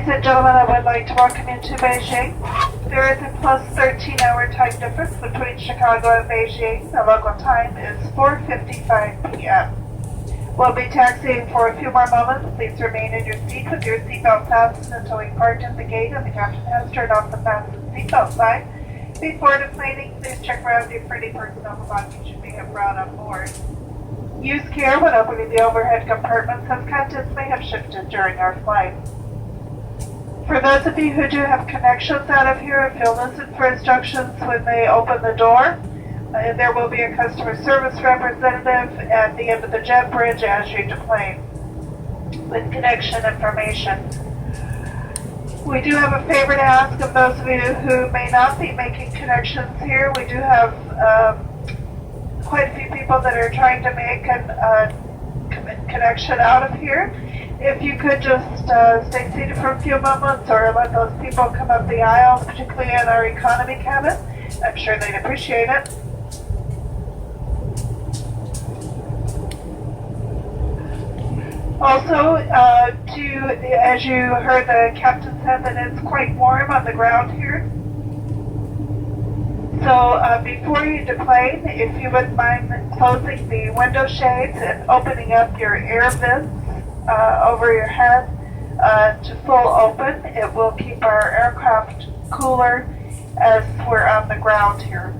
and gentlemen, I would like to welcome you to Beijing. There is a plus 13-hour time difference between Chicago and Beijing. The local time is 4:55 p.m. We'll be taxiing for a few more moments. Please remain in your seat with your seatbelt fastened until we park at the gate and the captain has turned off the fastened seatbelt sign. Before deplaning, please check around you for any personal belongings you may have brought on board. Use care when opening the overhead compartments as contents may have shifted during our flight. For those of you who do have connections out of here, if you'll listen for instructions when they open the door, there will be a customer service representative at the end of the jet bridge as you deplane with connection information. We do have a favor to ask of those of you who may not be making connections here. We do have quite a few people that are trying to make a connection out of here. If you could just stay seated for a few moments or let those people come up the aisle, particularly in our economy cabin, I'm sure they'd appreciate it. Also, as you heard the captain said that it's quite warm on the ground here. So before you deplane, if you wouldn't mind closing the window shades and opening up your air vents over your head to full open, it will keep our aircraft cooler as we're on the ground here.